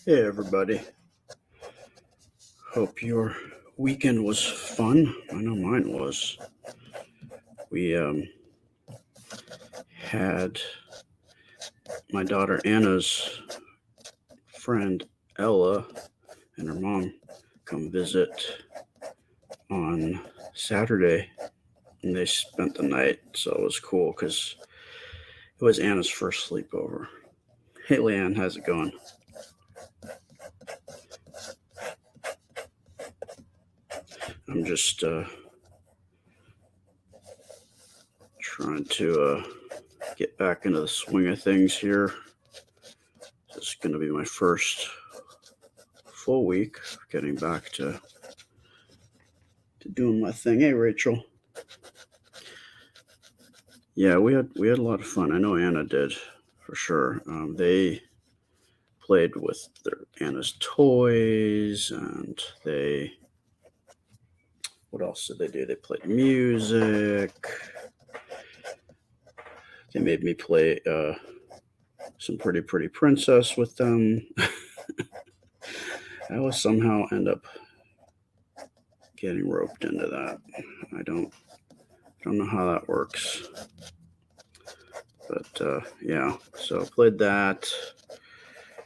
Hey everybody. Hope your weekend was fun. I know mine was. We had my daughter Anna's friend Ella and her mom come visit on Saturday, and they spent the night, so it was cool because it was Anna's first sleepover. Hey Leanne, how's it going? I'm just trying to get back into the swing of things here. This is going to be my first full week getting back to doing my thing. Hey Rachel. Yeah, we had a lot of fun. I know Anna did for sure. They played with Anna's toys, and what else did they do? They played music. They made me play some Pretty Princess with them. I always somehow end up getting roped into that. I don't know how that works. But yeah, so played that.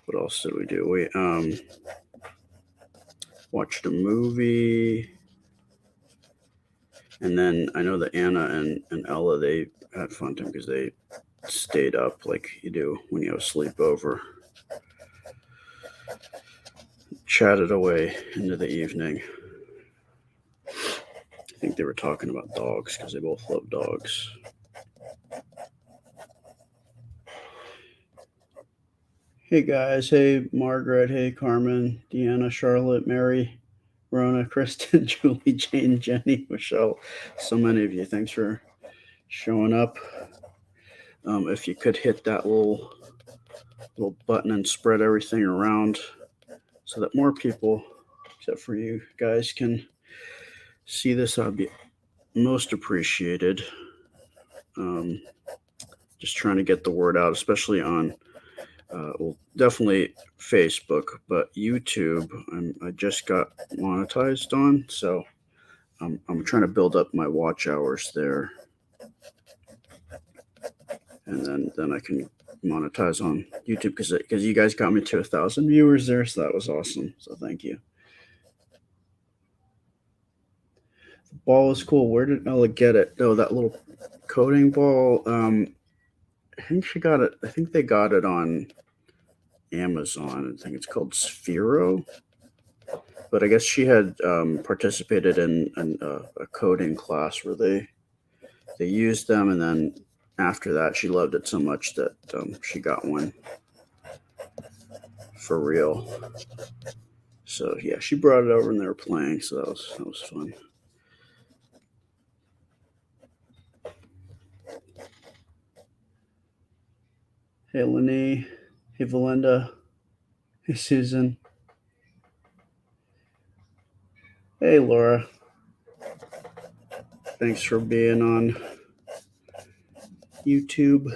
What else did we do? We watched a movie, and then I know that Anna and Ella, they had fun time because they stayed up like you do when you have a sleepover, chatted away into the evening. I think they were talking about dogs because they both love dogs. Hey guys, hey Margaret, hey Carmen, Deanna, Charlotte, Mary, Rona, Kristen, Julie, Jane, Jenny, Michelle, so many of you. Thanks for showing up. If you could hit that little button and spread everything around so that more people, except for you guys, can see this, I'd be most appreciated. Just trying to get the word out, especially on well, definitely Facebook, but YouTube, I just got monetized on, so I'm trying to build up my watch hours there, and then I can monetize on YouTube because you guys got me to 1,000 viewers there, so that was awesome. So thank you. The ball is cool. Where did Ella get it? Oh, that little coding ball. I think she got it. I think they got it on Amazon. I think it's called Sphero. But I guess she had participated in a coding class where they used them, and then after that, she loved it so much that she got one for real. So yeah, she brought it over and they were playing, so that was fun. Hey Lenny, hey Valinda, hey Susan, hey Laura. Thanks for being on YouTube.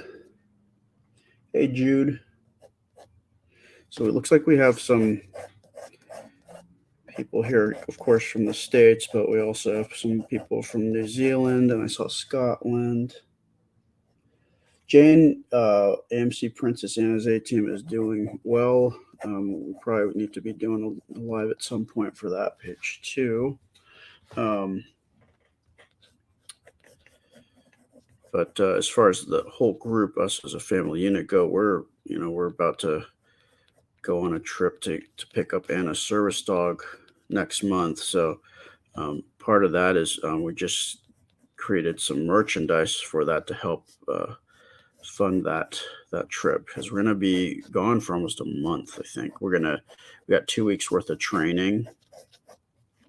Hey Jude. So it looks like we have some people here, of course, from the States, but we also have some people from New Zealand, and I saw Scotland. Jane, AMC Princess Anna's A team is doing well. We probably need to be doing a live at some point for that page too. But as far as the whole group, us as a family unit go, we're about to go on a trip to pick up Anna's service dog next month. So part of that is we just created some merchandise for that to help fund that trip because we're gonna be gone for almost a month. I think we got 2 weeks worth of training,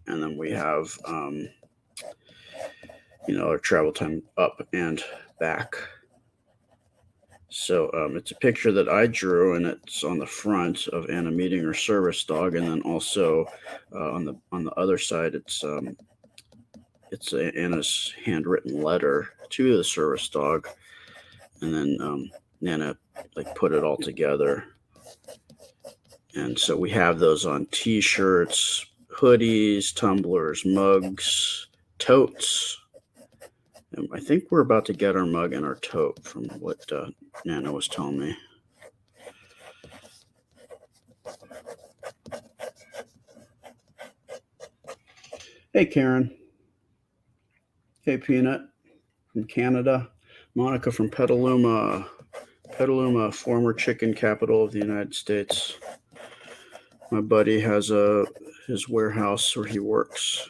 and then we have our travel time up and back. So it's a picture that I drew, and it's on the front of Anna meeting her service dog, and then also on the other side, it's Anna's handwritten letter to the service dog, and then Nana like put it all together. And so we have those on t-shirts, hoodies, tumblers, mugs, totes. And I think we're about to get our mug and our tote from what Nana was telling me. Hey, Karen. Hey, Peanut from Canada. Monica from Petaluma. Petaluma, former chicken capital of the United States. My buddy has his warehouse where he works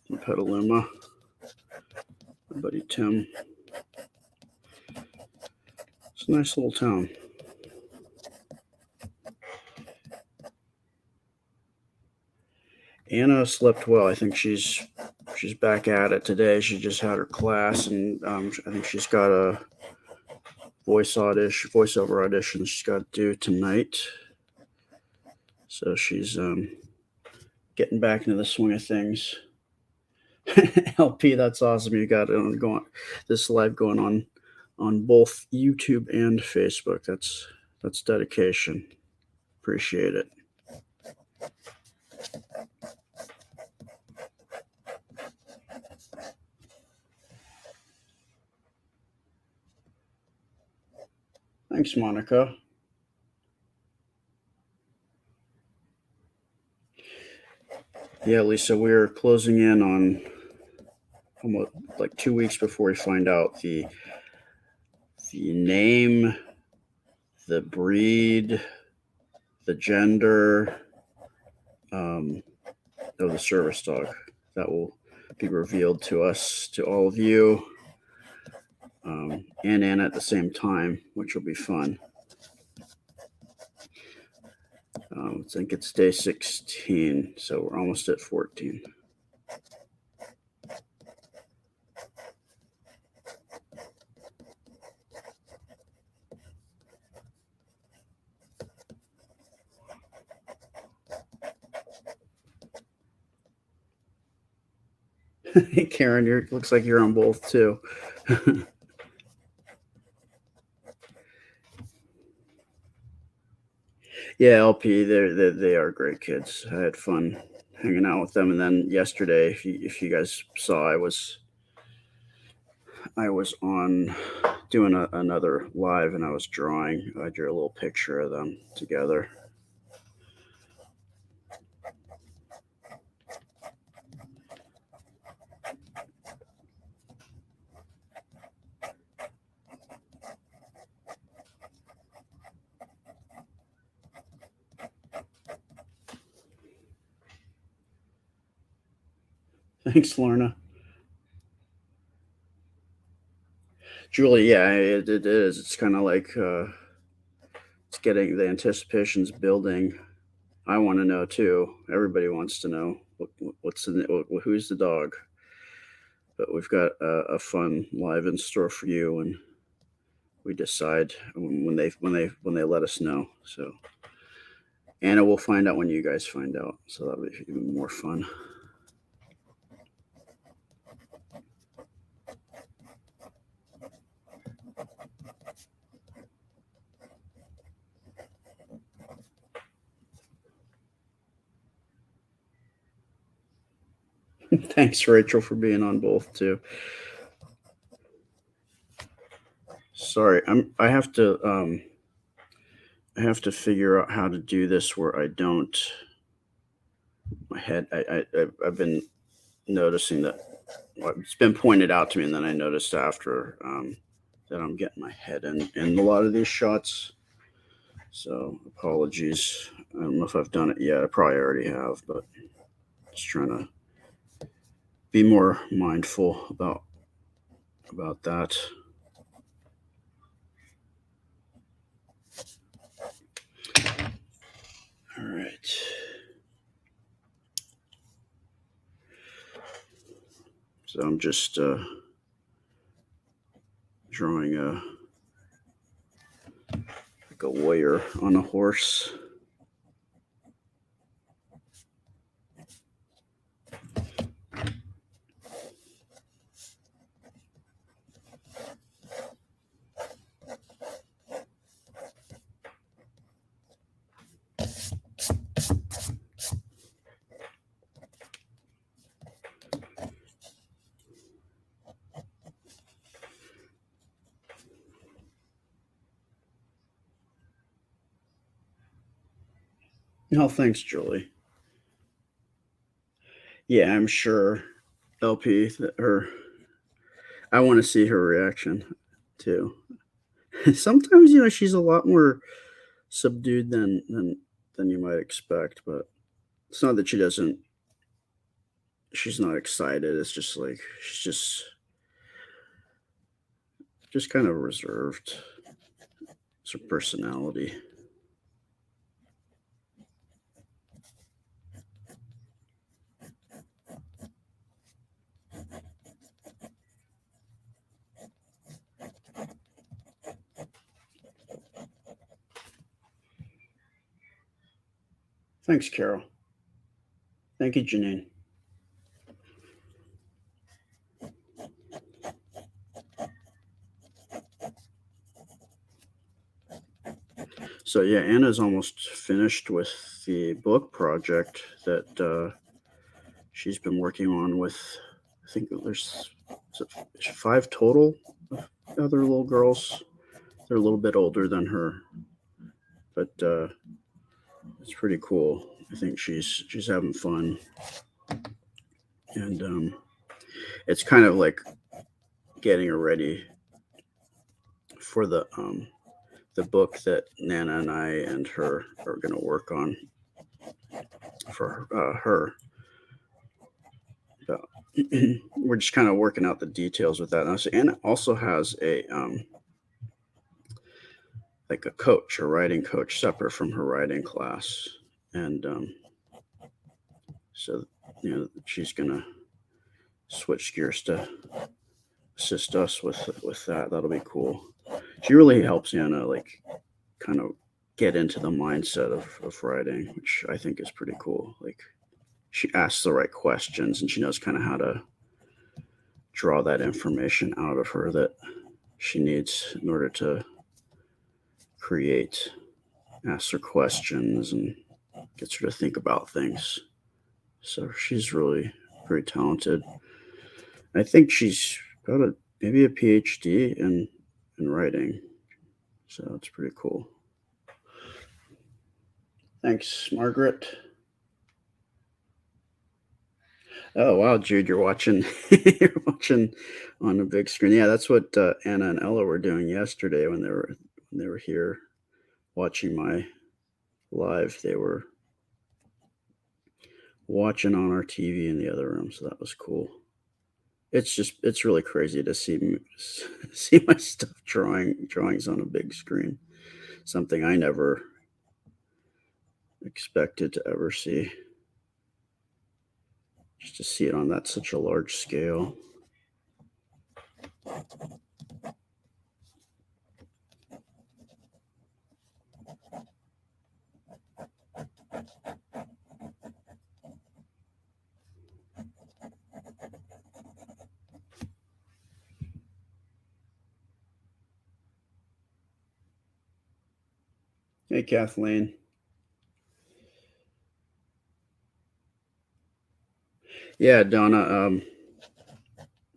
in Petaluma. My buddy Tim. It's a nice little town. Anna slept well. I think she's back at it today. She just had her class, and I think she's got a voiceover audition she's got to do tonight. So she's getting back into the swing of things. LP, that's awesome. You got it going. This live going on both YouTube and Facebook. That's dedication. Appreciate it. Thanks, Monica. Yeah, Lisa, we're closing in on almost like 2 weeks before we find out the name, the breed, the gender of the service dog. That will be revealed to us, to all of you, and Anna at the same time, which will be fun. I think it's day 16, so we're almost at 14. Hey, Karen, looks like you're on both too. Yeah, LP, they are great kids. I had fun hanging out with them, and then yesterday, if you guys saw, I was on doing another live, and I was drawing. I drew a little picture of them together. Thanks, Lorna. Julie, yeah, it is. It's kind of like it's getting the anticipation's building. I want to know too. Everybody wants to know who's the dog. But we've got a fun live in store for you, and we decide when they let us know. So Anna will find out when you guys find out. So that'll be even more fun. Thanks, Rachel, for being on both too. Sorry, I have to figure out how to do this where I don't. My head. I've been noticing that it's been pointed out to me, and then I noticed after that I'm getting my head in a lot of these shots. So apologies. I don't know if I've done it yet. I probably already have, but just trying to be more mindful about that. All right. So I'm just drawing like a warrior on a horse. No, thanks, Julie. Yeah, I'm sure LP that her. I want to see her reaction too. Sometimes she's a lot more subdued than you might expect, but it's not that she doesn't. She's not excited. It's just like she's just kind of reserved. It's her personality. Thanks, Carol. Thank you, Janine. So yeah, Anna's almost finished with the book project that she's been working on with. I think there's is it five total other little girls. They're a little bit older than her, but it's pretty cool. I think she's having fun, and it's kind of like getting her ready for the book that Nana and I and her are going to work on for her. But we're just kind of working out the details with that. And Anna also has a like a coach, a writing coach, separate from her writing class, and so she's gonna switch gears to assist us with that. That'll be cool. She really helps Anna like kind of get into the mindset of writing, which I think is pretty cool. Like she asks the right questions and she knows kind of how to draw that information out of her that she needs in order to create. Asks her questions and gets her to think about things. So she's really very talented. I think she's got maybe a PhD in writing. So it's pretty cool. Thanks, Margaret. Oh wow, Jude, you're watching. You're watching on the big screen. Yeah, that's what Anna and Ella were doing yesterday when they were here watching my live. They were watching on our TV in the other room, so that was cool. It's really crazy to see my stuff drawings on a big screen. Something I never expected to ever see. Just to see it on that such a large scale. Hey, Kathleen. Yeah, Donna.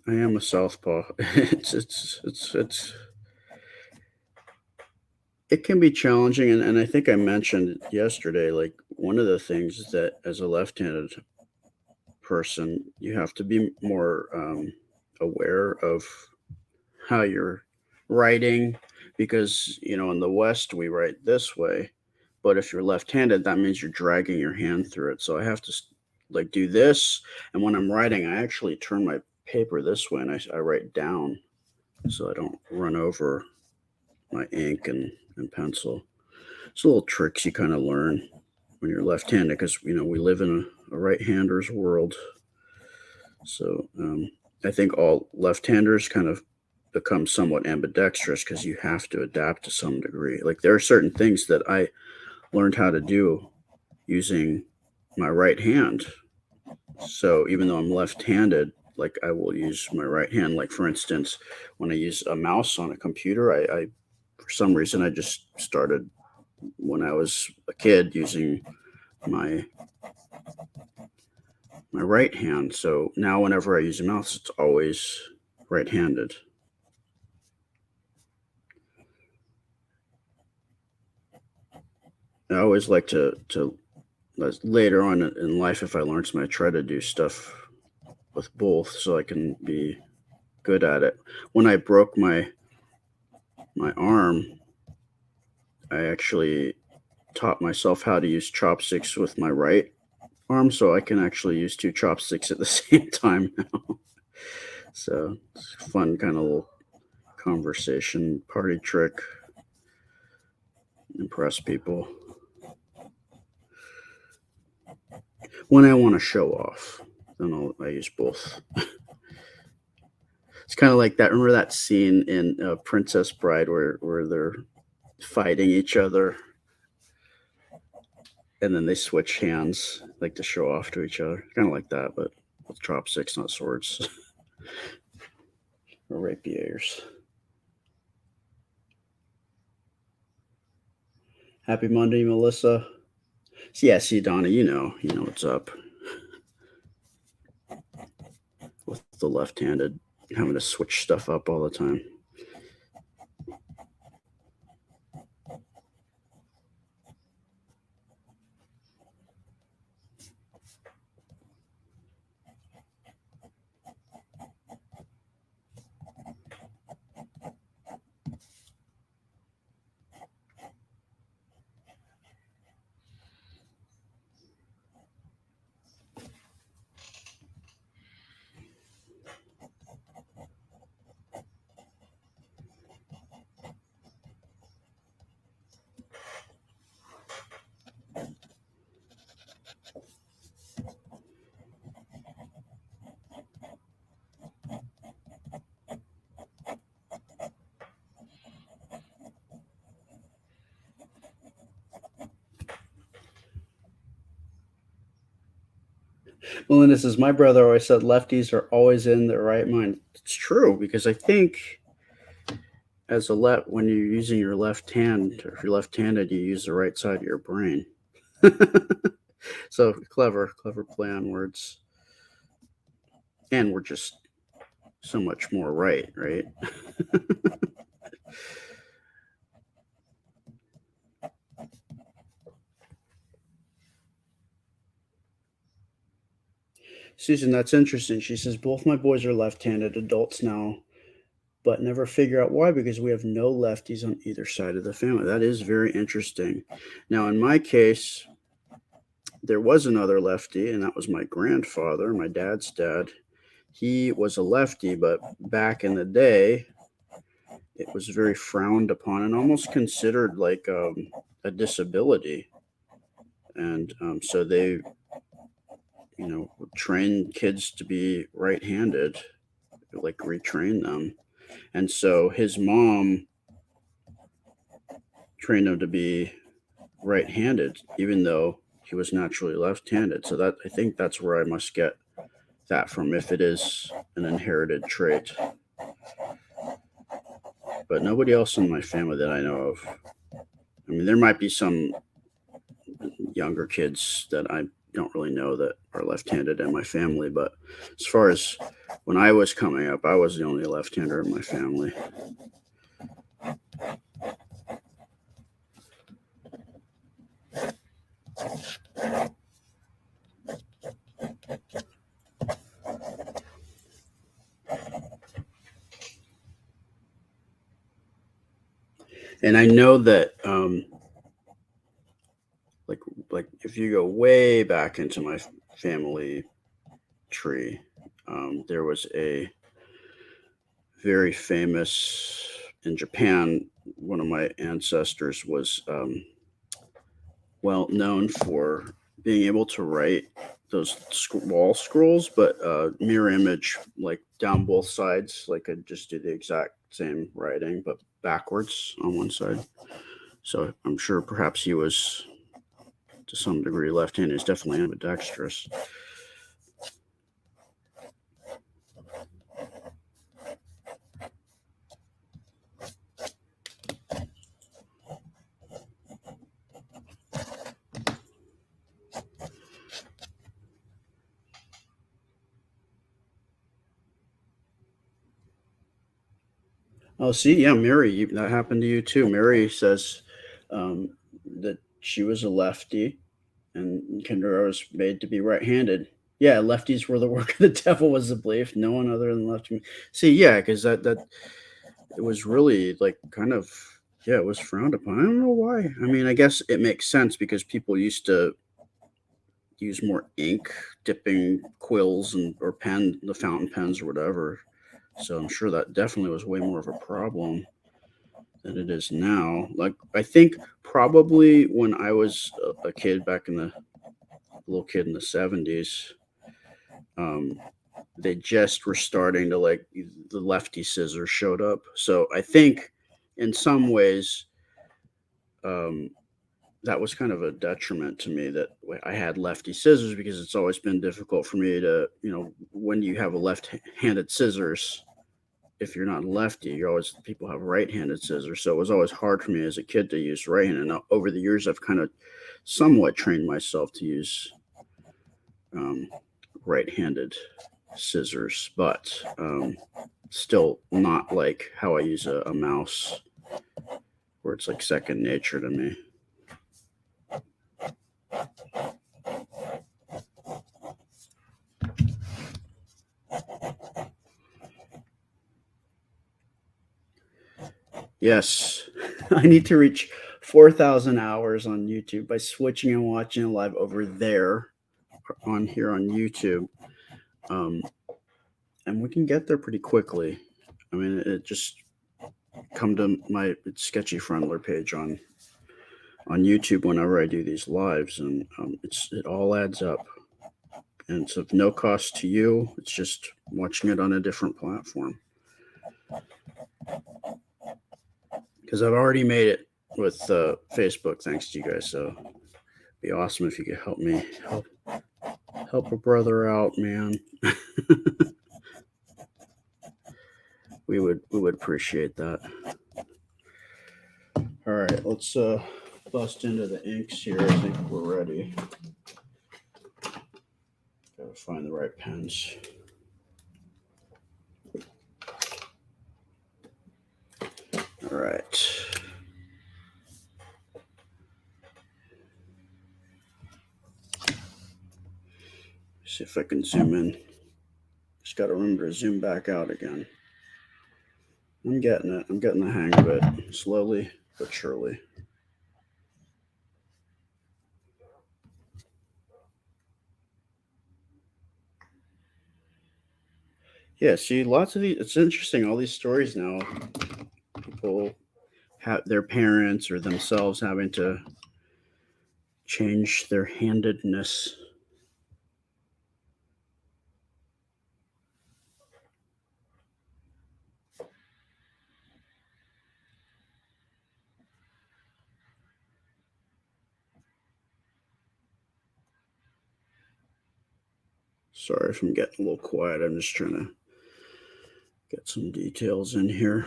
I am a southpaw. It can be challenging, and I think I mentioned yesterday. Like one of the things is that as a left-handed person, you have to be more aware of how you're writing because in the West we write this way, but if you're left-handed, that means you're dragging your hand through it. So I have to like do this, and when I'm writing, I actually turn my paper this way and I write down so I don't run over my ink and pencil. It's little tricks you kind of learn when you're left-handed because we live in a right-handers world. So I think all left-handers kind of become somewhat ambidextrous because you have to adapt to some degree. Like there are certain things that I learned how to do using my right hand. So even though I'm left-handed, like I will use my right hand. Like for instance, when I use a mouse on a computer, I for some reason I just started when I was a kid using my my right hand. So now whenever I use a mouse, it's always right-handed. I always like to later on in life, if I learn something, I try to do stuff with both so I can be good at it. When I broke my arm, I actually taught myself how to use chopsticks with my right arm, so I can actually use two chopsticks at the same time now. So it's a fun kind of little conversation party trick. Impress people when I want to show off. Then I use both. It's kind of like that. Remember that scene in Princess Bride where they're fighting each other and then they switch hands like to show off to each other. Kind of like that, but with chopsticks, not swords or rapiers. Happy Monday, Melissa. Yeah, see, Donna, you know what's up with the left-handed, having to switch stuff up all the time. Melinda says, my brother always said lefties are always in their right mind. It's true because I think as a when you're using your left hand, or if you're left-handed, you use the right side of your brain. So clever play on words. And we're just so much more right? Susan, that's interesting. She says, both my boys are left-handed adults now, but never figure out why because we have no lefties on either side of the family. That is very interesting. Now, in my case, there was another lefty, and that was my grandfather, my dad's dad. He was a lefty, but back in the day, it was very frowned upon and almost considered like a disability. And so they, would train kids to be right-handed, like retrain them. And so his mom trained him to be right-handed, even though he was naturally left-handed. So that I think that's where I must get that from, if it is an inherited trait. But nobody else in my family that I know of. I mean, there might be some younger kids that I don't really know that are left-handed in my family, but as far as when I was coming up, I was the only left-hander in my family. And I know that like if you go way back into my family tree, there was a very famous in Japan. One of my ancestors was well known for being able to write those wall scrolls, but mirror image, like down both sides, like I just do the exact same writing, but backwards on one side. So I'm sure perhaps he was to some degree left-handed. He's definitely ambidextrous. Oh, see, yeah, Mary, that happened to you too. Mary says that she was a lefty, and Kendra was made to be right-handed. Yeah, lefties were the work of the devil was the belief. No one other than lefty. See, yeah, because that it was really like kind of yeah, it was frowned upon. I don't know why. I mean, I guess it makes sense because people used to use more ink dipping quills and or pen the fountain pens or whatever. So I'm sure that definitely was way more of a problem than it is now. Like I think probably when I was a kid back in the little kid in the 70s, um, they just were starting to like the lefty scissors showed up. So I think in some ways um, that was kind of a detriment to me that I had lefty scissors because it's always been difficult for me to, when you have a left-handed scissors, if you're not lefty, you're always people have right-handed scissors. So it was always hard for me as a kid to use right-handed. Now, over the years, I've kind of somewhat trained myself to use um, right-handed scissors, but still not like how I use a mouse, where it's like second nature to me. Yes, I need to reach 4,000 hours on YouTube by switching and watching live over there on here on YouTube. Um, and we can get there pretty quickly. I mean, it just come to my sketchy friendler page on YouTube whenever I do these lives, and it all adds up, and it's of no cost to you. It's just watching it on a different platform because I've already made it with Facebook thanks to you guys. So it'd be awesome if you could help me help a brother out, man. We would appreciate that. All right, let's bust into the inks here. I think we're ready. Gotta find the right pens. All right. See if I can zoom in. Just got to remember to zoom back out again. I'm getting it. I'm getting the hang of it. Slowly but surely. Yeah, see, lots of these. It's interesting. All these stories now. People have their parents or themselves having to change their handedness. Sorry if I'm getting a little quiet. I'm just trying to get some details in here.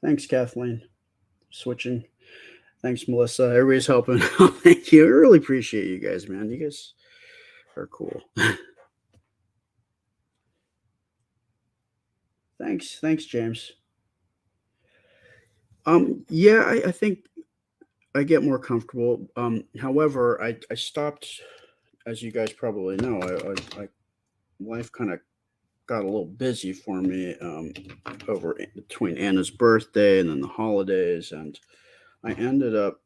Thanks, Kathleen. Switching. Thanks, Melissa. Everybody's helping. Thank you. I really appreciate you guys, man. You guys are cool. Thanks, James. Yeah, I think I get more comfortable. However, I stopped, as you guys probably know, life kind of got a little busy for me over between Anna's birthday and then the holidays, and I ended up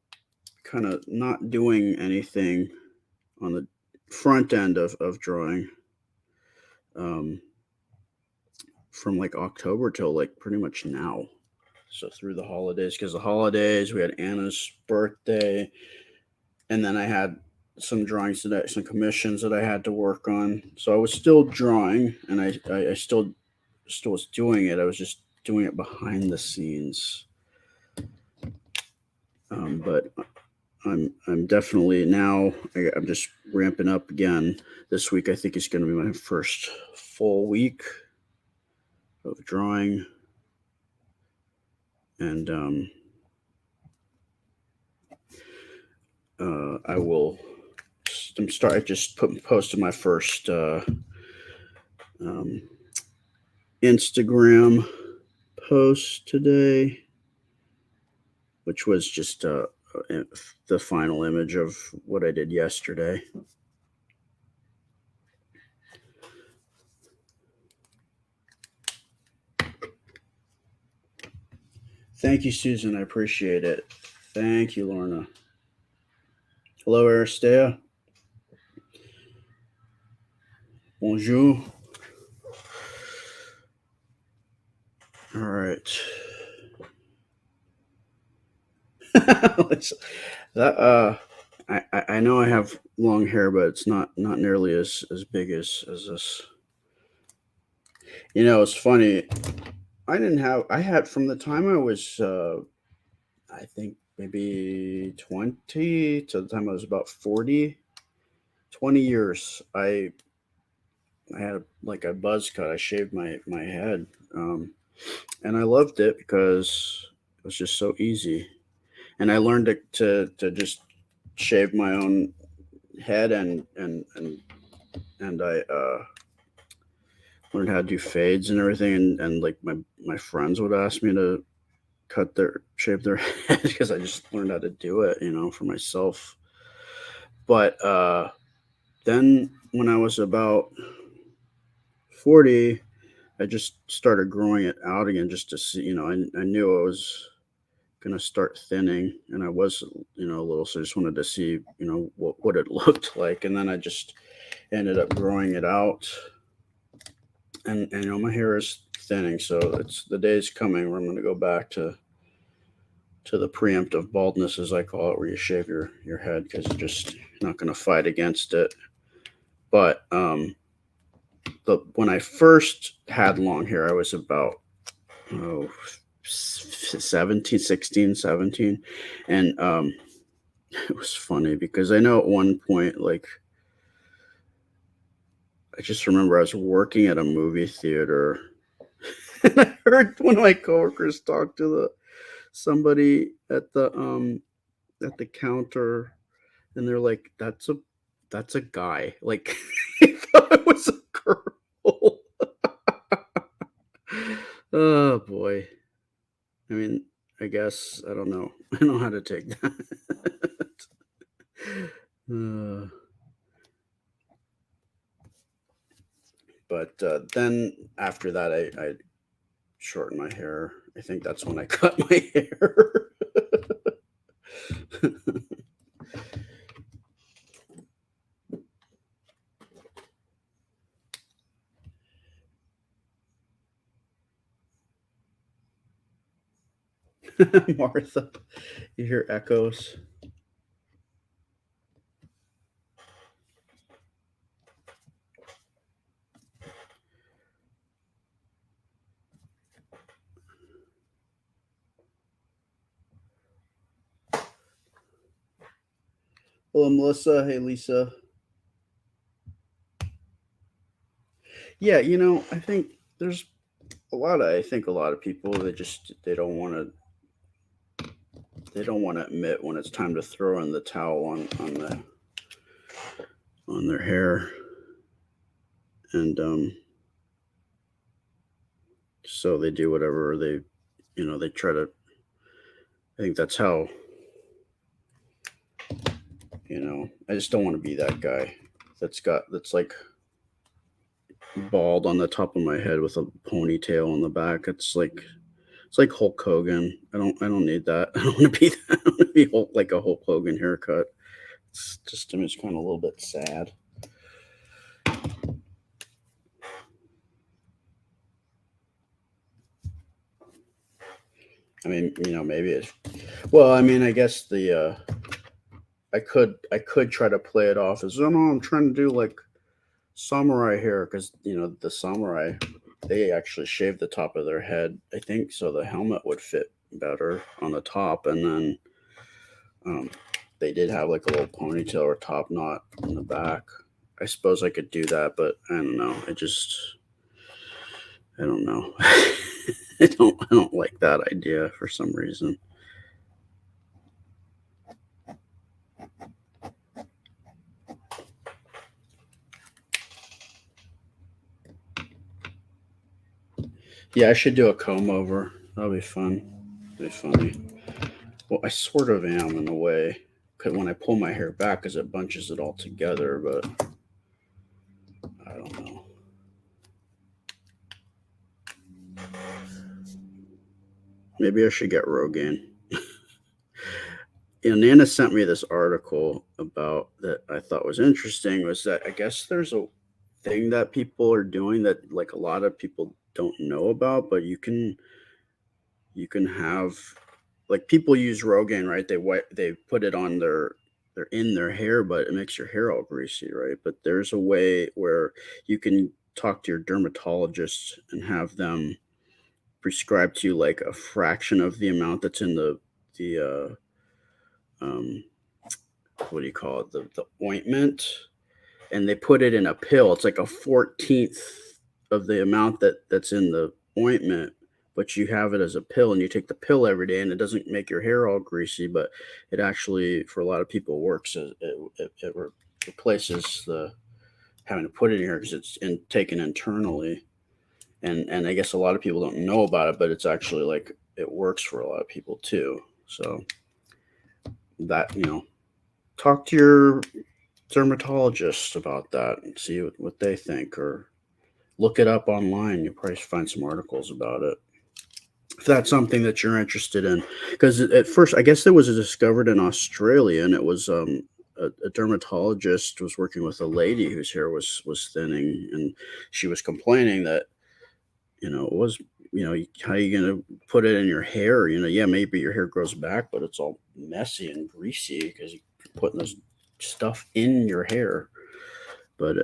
kind of not doing anything on the front end of drawing um, from like October till like pretty much now. So through the holidays, because the holidays we had Anna's birthday, and then I had some drawings some commissions that I had to work on. So I was still drawing, and I still was doing it. I was just doing it behind the scenes. But I'm definitely now. I'm just ramping up again. This week I think is going to be my first full week of drawing. and I will. I just posted my first um, Instagram post today, which was just the final image of what I did yesterday. Thank you, Susan. I appreciate it. Thank you, Lorna. Hello, Aristea. Bonjour. All right. that I know I have long hair, but it's not nearly as big as this. It's funny. I had from the time I was I think maybe 20 to the time I was about 40, 20 years. I had like a buzz cut. I shaved my head. And I loved it because it was just so easy. And I learned to just shave my own head, and I learned how to do fades and everything, and like my friends would ask me to shave their head because I just learned how to do it, for myself. But then when I was about 40, I just started growing it out again just to see, I knew I was going to start thinning, and I was, a little, so I just wanted to see, what it looked like. And then I just ended up growing it out, and my hair is thinning. So it's the day's coming where I'm going to go back to the preemptive baldness, as I call it, where you shave your head because you're just not going to fight against it. But when I first had long hair, I was about 17, 16, 17. And it was funny because I know at one point, like, I just remember I was working at a movie theater and I heard one of my coworkers talk to somebody at the counter, and they're like, that's a guy. Like, I thought it was a girl. Oh boy. I mean, I guess I don't know. I don't know how to take that. uh, but then after that, I shortened my hair. I think that's when I cut my hair. Martha, you hear echoes. Hello, Melissa. Hey, Lisa. Yeah, I think there's a lot of people that just they don't want to admit when it's time to throw in the towel on their hair, and so they do whatever they try to. I think that's how I just don't want to be that guy that's like bald on the top of my head with a ponytail on the back. It's like Hulk Hogan. I don't need that. I don't want to be that. I don't want to be like a Hulk Hogan haircut. It's just, to me, it's kind of a little bit sad. I mean, maybe it's, well, I mean, I guess I could try to play it off as, oh no, I'm trying to do like samurai hair, because the samurai, they actually shave the top of their head, I think, so the helmet would fit better on the top, and then um, they did have like a little ponytail or top knot in the back. I suppose I could do that, but I don't know. I don't know. I don't like that idea for some reason. Yeah, I should do a comb over. That'll be fun. That'll be funny. Well, I sort of am in a way. 'Cause when I pull my hair back, because it bunches it all together, but I don't know. Maybe I should get Rogaine. Nana sent me this article about that I thought was interesting. Was that I guess there's a thing that people are doing that like a lot of people don't know about, but you can have like people use Rogaine, right? They put it on they're in their hair, but it makes your hair all greasy, right? But there's a way where you can talk to your dermatologist and have them prescribe to you like a fraction of the amount that's in the um what do you call it, the ointment, and they put it in a pill. It's like a 14th of the amount that's in the ointment, but you have it as a pill, and you take the pill every day, and it doesn't make your hair all greasy, but it actually, for a lot of people, works. It replaces the having to put it in here because it's taken internally, and I guess a lot of people don't know about it, but it's actually like it works for a lot of people too. So that talk to your dermatologist about that and see what they think, or look it up online. You'll probably find some articles about it if that's something that you're interested in. Because at first, I guess it was discovered in Australia, and it was a dermatologist was working with a lady whose hair was thinning, and she was complaining that it was how you gonna put it in your hair? Yeah, maybe your hair grows back, but it's all messy and greasy because you're putting this stuff in your hair. But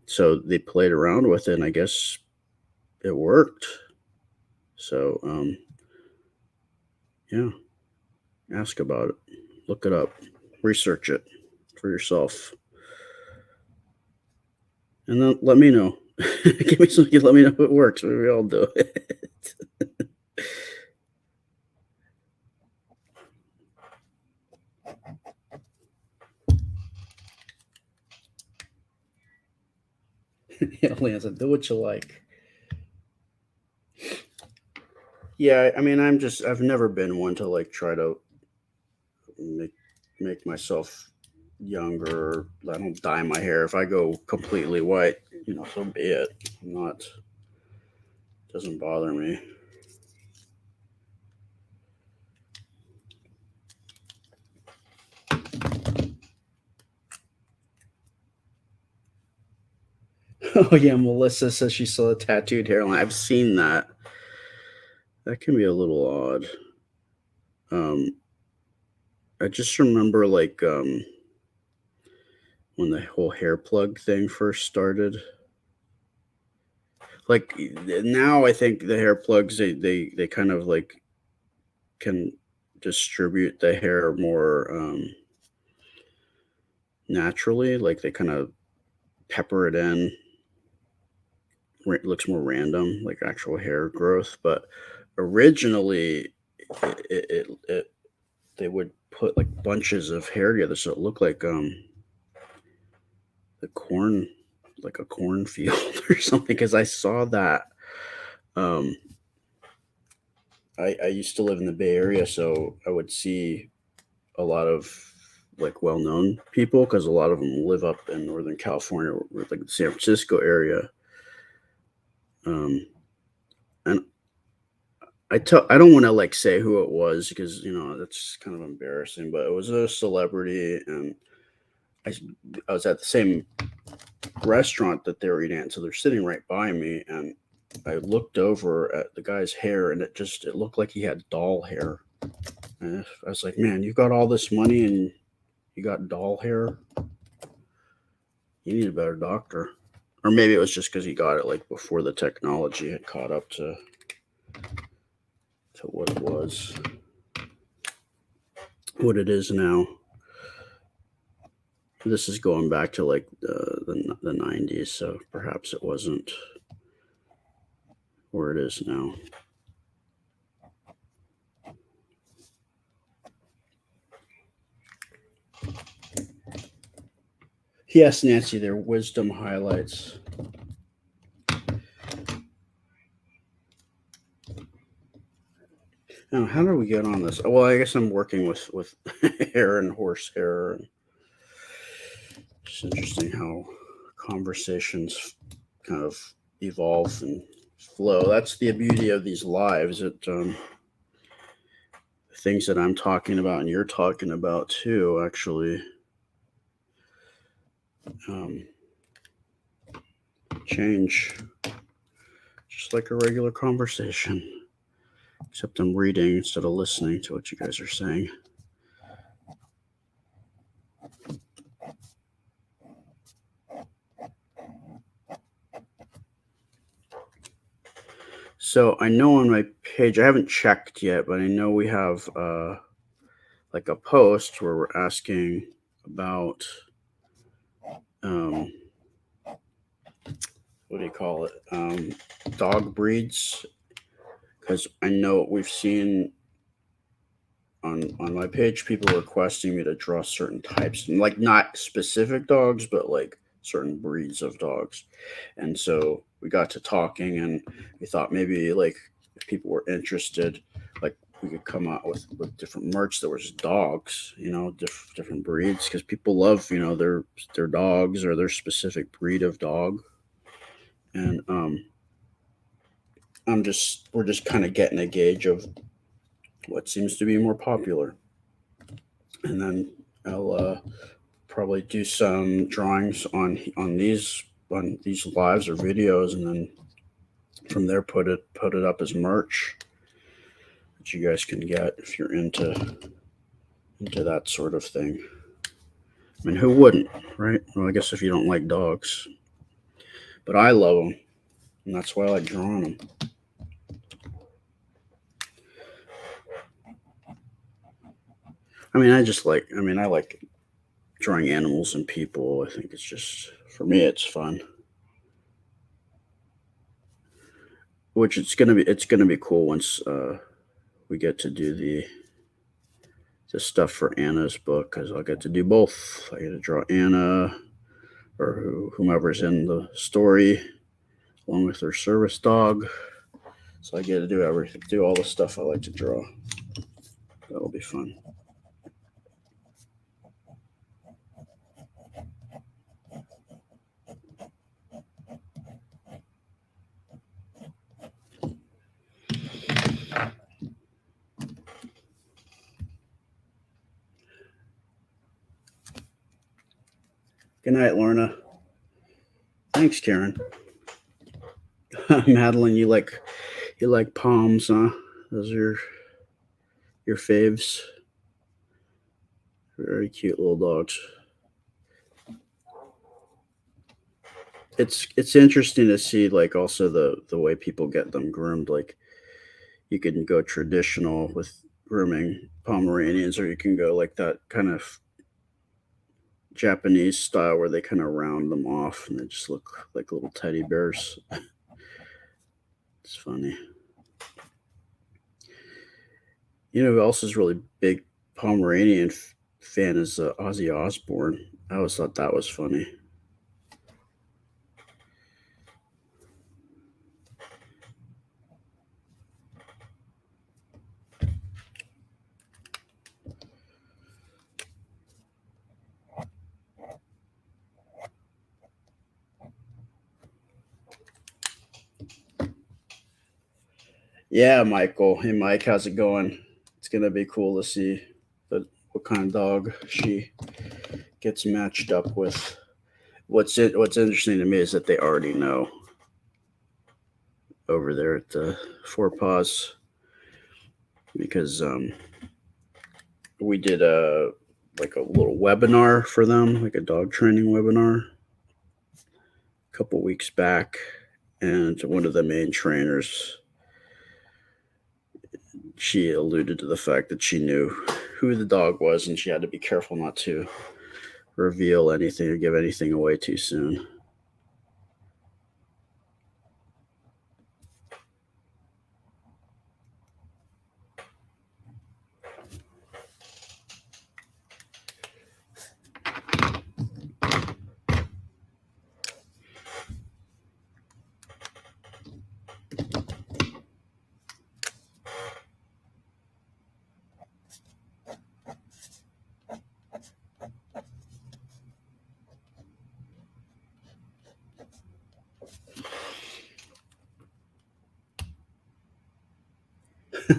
so they played around with it, and I guess it worked. So yeah, ask about it, look it up, research it for yourself, and then let me know. Give me some. Let me know if it works. Maybe I'll do it. Yeah, Lance, do what you like. Yeah, I mean, I've never been one to like try to make make myself younger. I don't dye my hair. If I go completely white, so be it. I'm not. Doesn't bother me. Oh yeah, Melissa says she saw a tattooed hairline. I've seen that. That can be a little odd. Um, I just remember like when the whole hair plug thing first started. Like now, I think the hair plugs they kind of like can distribute the hair more naturally. Like they kind of pepper it in. It looks more random, like actual hair growth. But originally, it they would put like bunches of hair together, so it looked like the corn, like a cornfield or something. Because I saw that. Um, I used to live in the Bay Area, so I would see a lot of like well-known people because a lot of them live up in Northern California, or like the San Francisco area. Um, and I don't want to like say who it was because that's kind of embarrassing, but it was a celebrity, and I, I was at the same restaurant that they were eating at, so they're sitting right by me, and I looked over at the guy's hair, and it looked like he had doll hair. And I was like, man, you got all this money and you got doll hair. You need a better doctor. Or maybe it was just because he got it like before the technology had caught up to what it was, what it is now. This is going back to like the 90s, so perhaps it wasn't where it is now. Yes, Nancy, their wisdom highlights. Now, how do we get on this? Well, I guess I'm working with hair and horsehair. And it's interesting how conversations kind of evolve and flow. That's the beauty of these lives. Things that I'm talking about and you're talking about too, actually, um, change just like a regular conversation. Except I'm reading instead of listening to what you guys are saying. So I know on my page, I haven't checked yet, but I know we have like a post where we're asking about um, what do you call it? Dog breeds. Because I know we've seen on my page people requesting me to draw certain types, like not specific dogs, but like certain breeds of dogs. And so we got to talking, and we thought maybe like if people were interested, like we could come out with different merch that was dogs, different breeds, because people love their dogs or their specific breed of dog. And we're just kind of getting a gauge of what seems to be more popular, and then I'll probably do some drawings on these lives or videos, and then from there put it up as merch that you guys can get if you're into that sort of thing. I mean, who wouldn't, right? Well, I guess if you don't like dogs, but I love them, and that's why I like drawing them. I like drawing animals and people. I think it's just, for me, it's fun. Which it's gonna be cool once we get to do the stuff for Anna's book, because I'll get to do both. I get to draw Anna or whomever's in the story along with her service dog. So I get to do all the stuff I like to draw. That'll be fun. Good night, Lorna. Thanks, Karen. Madeline, you like palms, huh? Those are your faves. Very cute little dogs. It's interesting to see, like, also the way people get them groomed. Like, you can go traditional with grooming Pomeranians, or you can go like that kind of Japanese style where they kind of round them off and they just look like little teddy bears. It's funny. You know who else is really big Pomeranian fan is Ozzy Osbourne. I always thought that was funny. Yeah, Michael. Hey, Mike, how's it going? It's gonna be cool to see what kind of dog she gets matched up with. What's interesting to me is that they already know over there at the Four Paws, because we did a little webinar for them, like a dog training webinar, a couple weeks back, and one of the main trainers, she alluded to the fact that she knew who the dog was, and she had to be careful not to reveal anything or give anything away too soon.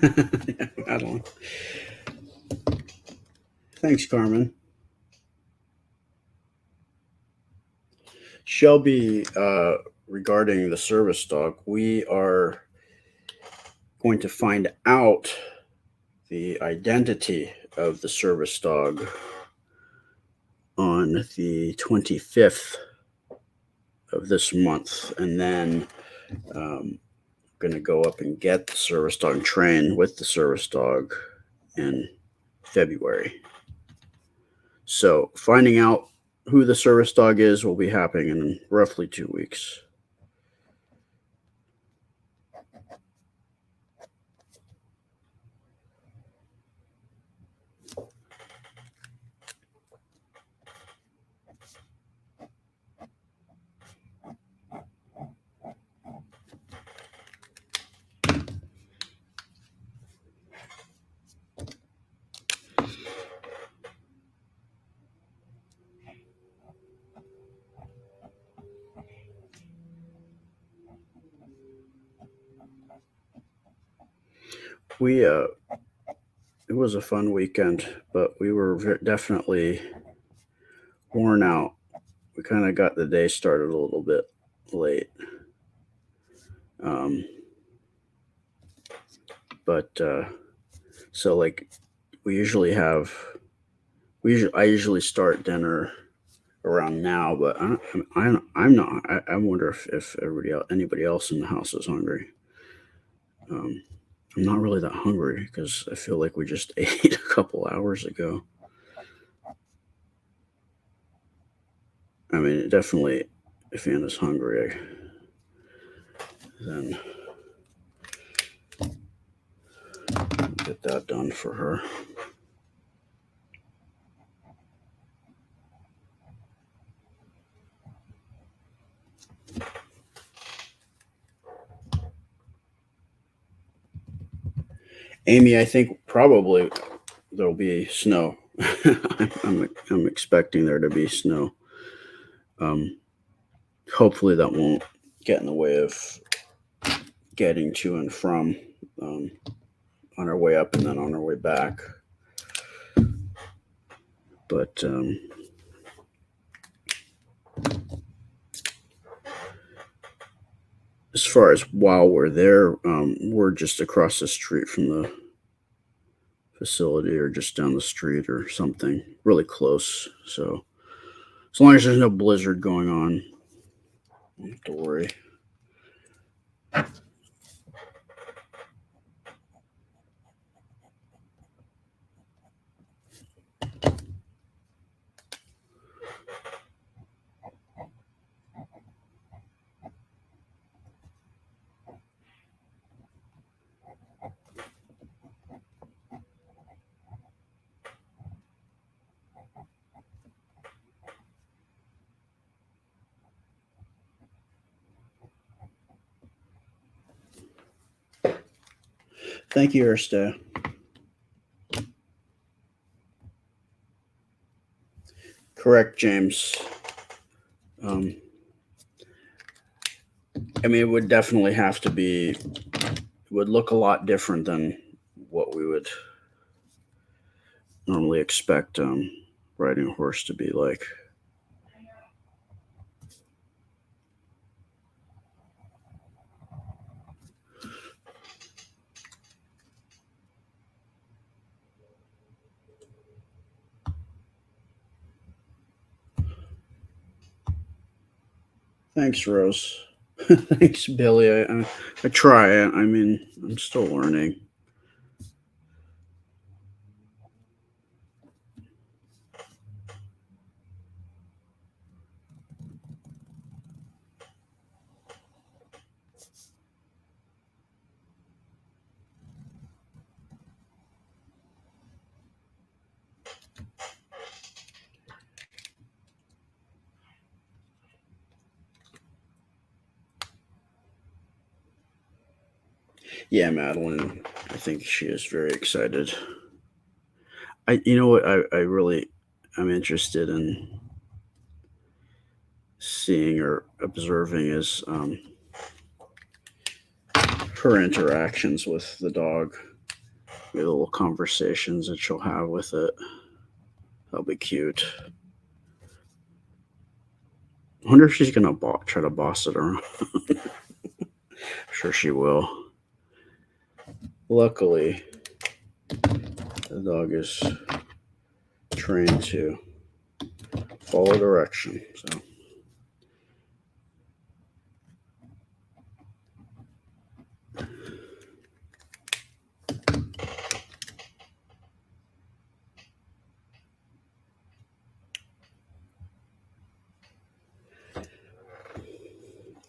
Yeah, Madeline. Thanks, Carmen. Shelby, regarding the service dog, we are going to find out the identity of the service dog on the 25th of this month. And then going to go up and get the service dog and train with the service dog in February. So finding out who the service dog is will be happening in roughly 2 weeks. We it was a fun weekend, but we were definitely worn out. We kind of got the day started a little bit late. Um, but so like we usually have I usually start dinner around now, but I'm not. I wonder if anybody else in the house is hungry. Um, I'm not really that hungry because I feel like we just ate a couple hours ago. I mean, definitely, if Anna's hungry, then get that done for her. Amy, I think probably there'll be snow. I'm expecting there to be snow. Um, Hopefully that won't get in the way of getting to and from um, on our way up and then on our way back. But as far as while we're there, we're just across the street from the facility or just down the street or something really close. So as long as there's no blizzard going on, don't have to worry. Thank you, Ersta. Correct, James. Um, I mean, it would definitely have to be, it would look a lot different than what we would normally expect riding a horse to be like. Thanks, Rose. Thanks, Billy. I try. I mean, I'm still learning. Yeah, Madeline. I think she is very excited. You know what? I really, I'm interested in seeing or observing is her interactions with the dog. maybe little conversations that she'll have with it. That'll be cute. I wonder if she's gonna try to boss it around. I'm sure she will. Luckily, the dog is trained to follow direction. So.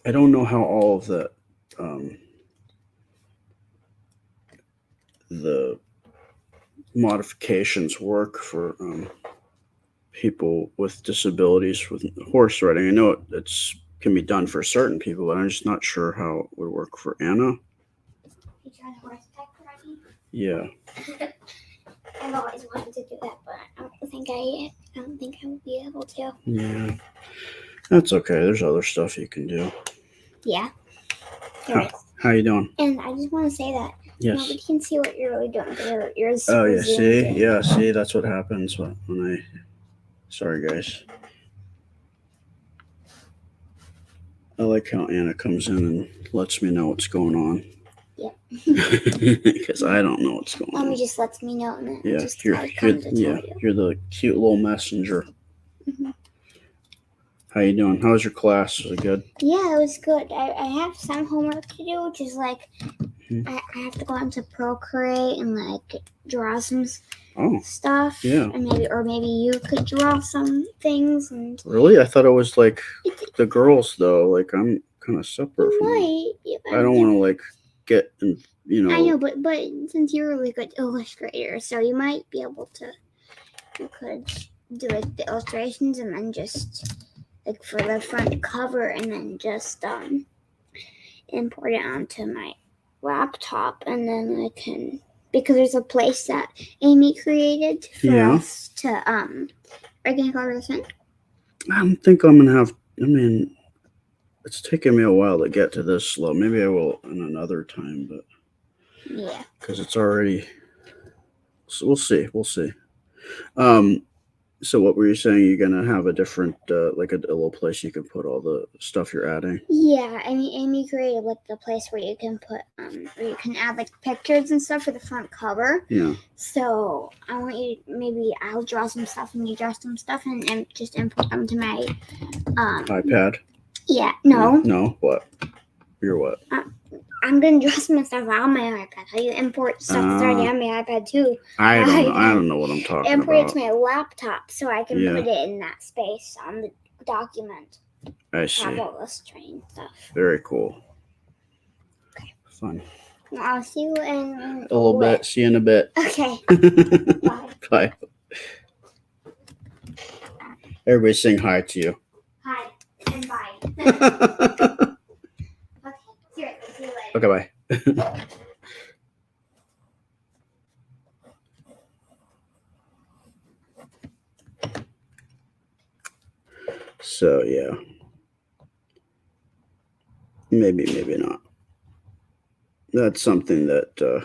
I don't know how all of the modifications work for people with disabilities with horse riding. I know it's can be done for certain people, but I'm just not sure how it would work for Anna. You trying horseback riding? Yeah. I've always wanted to do that, but I don't think I would be able to. Yeah. That's okay. There's other stuff you can do. Yeah. How you doing? And I just want to say that nobody can see what you're really doing. You're oh yeah, see? Yeah, see, that's what happens when I sorry guys. I like how Anna comes in and lets me know what's going on. Yeah. Because I don't know what's going on. Mommy just lets me know, and then yeah, just you're you. You're the cute little messenger. Mm-hmm. How you doing? How was your class? Was it good? Yeah, it was good. I have some homework to do, which is like I have to go into Procreate and like draw some stuff. Yeah. And maybe you could draw some things. And really, I thought it was like the girls though. Like I'm kind of separate from them. I don't want to like get in, I know, but since you're a really good illustrator, so you might be able to. You could do like the illustrations and then just like for the front cover, and then just import it onto my laptop, and then I can, because there's a place that Amy created for us to are you gonna cover this in? I don't think I'm gonna have. I mean, it's taken me a while to get to this slow. Maybe I will in another time, but yeah, because it's already. So we'll see. We'll see. So what were you saying? You're gonna have a different, like a little place you can put all the stuff you're adding? Yeah, I mean, Amy created like the place where you can put, where you can add like pictures and stuff for the front cover. Yeah. So I want you, maybe I'll draw some stuff and you draw some stuff and just import them to my iPad. Yeah. No. No. What? You're what? I'm gonna draw some stuff on my iPad. How you import stuff that's already on my iPad too? I don't know what I'm talking about. Import it to my laptop so I can put it in that space on the document. I see. Have all this train stuff. Very cool. Okay. Fun. I'll see you in a little bit. See you in a bit. Okay. Bye. Bye. Everybody sing hi to you. Hi and bye. Okay, see you later. Okay, bye. So yeah, maybe not. That's something that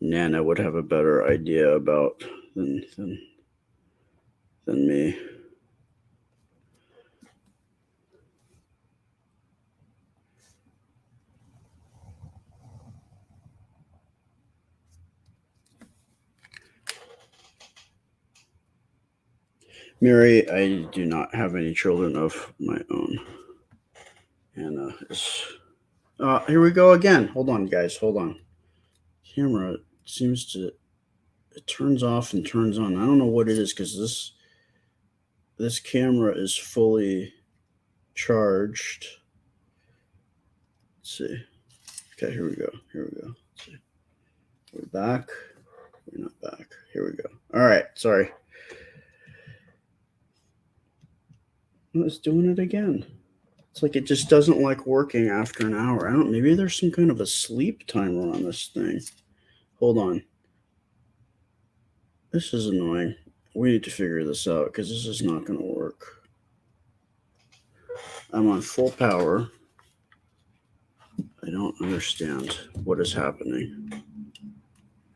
Nana would have a better idea about than me. Mary, I do not have any children of my own. Anna is. Here we go again. Hold on, guys. Hold on. Camera seems to. It turns off and turns on. I don't know what it is because this camera is fully charged. Let's see. Okay, here we go. Let's see. We're back. We're not back. Here we go. All right. Sorry. It's doing it again. It's like it just doesn't like working after an hour. Maybe there's some kind of a sleep timer on this thing. Hold on. This is annoying. We need to figure this out because this is not going to work. I'm on full power. I don't understand what is happening.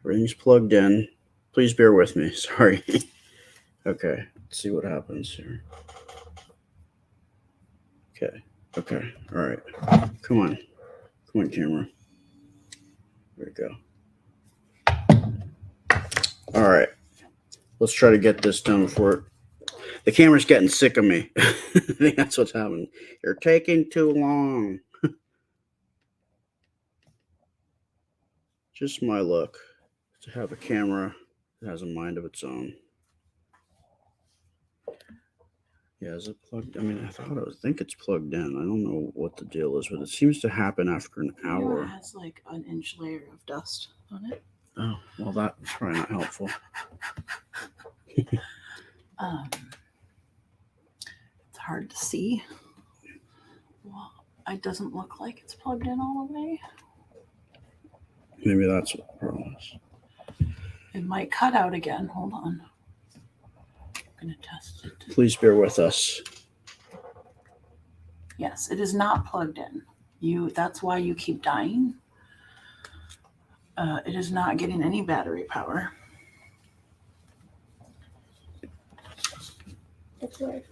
Everything's plugged in. Please bear with me. Sorry. Okay. Let's see what happens here. Okay. Okay. All right. Come on. Come on, camera. There we go. All right. Let's try to get this done before the camera's getting sick of me. I think that's what's happening. You're taking too long. Just my luck to have a camera that has a mind of its own. Yeah, is it plugged? I mean, I think it's plugged in. I don't know what the deal is, but it seems to happen after an You know, hour. it has like an inch layer of dust on it. Oh, well, that's probably not helpful. It's hard to see. Well, it doesn't look like it's plugged in all the way. Maybe that's what the problem is. It might cut out again. Hold on. I'm going to test it. Please bear with us. Yes, it is not plugged in. That's why you keep dying. It is not getting any battery power. That's weird.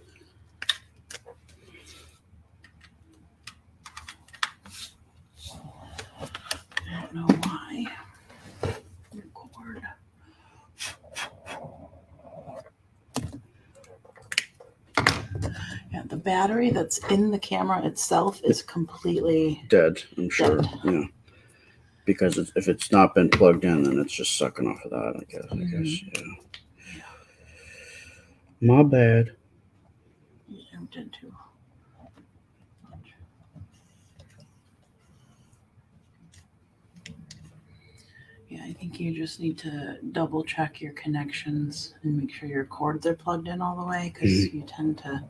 I don't know why. Record. Yeah, the battery that's in the camera itself is completely Dead, I'm sure. Dead. Yeah. Because if it's not been plugged in, then it's just sucking off of that, I guess. Mm-hmm. Yeah. My bad. You zoomed in too much. Yeah, I think you just need to double check your connections and make sure your cords are plugged in all the way, because you tend to,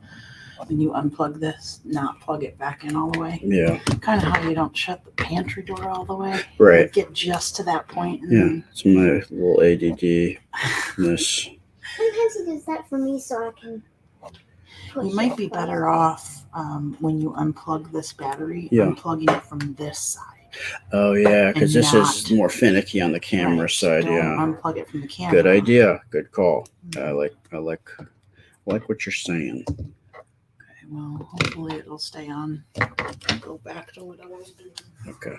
when you unplug this, not plug it back in all the way. Yeah. Kind of how you don't shut the pantry door all the way. Right. You get just to that point. And Yeah. It's my little ADD-ness. Sometimes it does that for me, so I can. You might be better off when you unplug this battery, unplugging it from this side. Oh, yeah, because this is more finicky on the camera side. Don't yeah. Unplug it from the camera. Good idea. Good call. I like what you're saying. Okay, well, hopefully it'll stay on. Go back to what I was doing. Okay.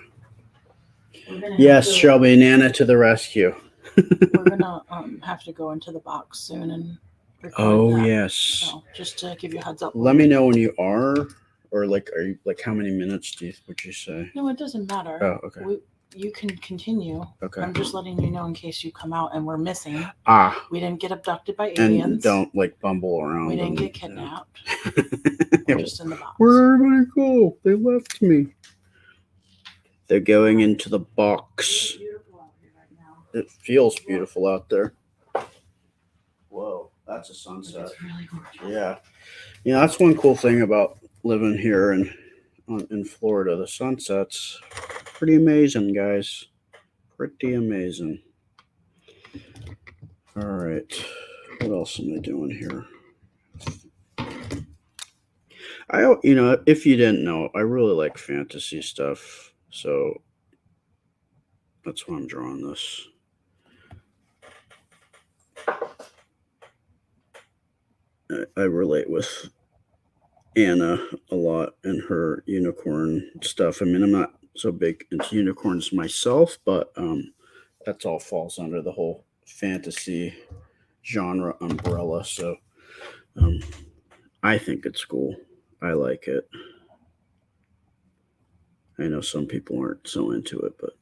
Yes, Shelby, Nana to the rescue. We're gonna have to go into the box soon and record that. Yes. So just to give you a heads up. Let me know when you are, or are you how many minutes would you say? No, it doesn't matter. Oh, okay. You can continue. Okay. I'm just letting you know in case you come out and we're missing. We didn't get abducted by And aliens. don't bumble around. We didn't get kidnapped. We're just in the box. Where'd everybody go? They left me. They're going into the box. It feels beautiful out there. Whoa, that's a sunset. It's really gorgeous. Yeah. Yeah, that's one cool thing about living here in Florida. The sunsets, pretty amazing, guys. Pretty amazing. All right. What else am I doing here? If you didn't know, I really like fantasy stuff. So that's why I'm drawing this. I relate with Anna a lot and her unicorn stuff. I mean, I'm not so big into unicorns myself, but that's all falls under the whole fantasy genre umbrella. So I think it's cool. I like it. I know some people aren't so into it, but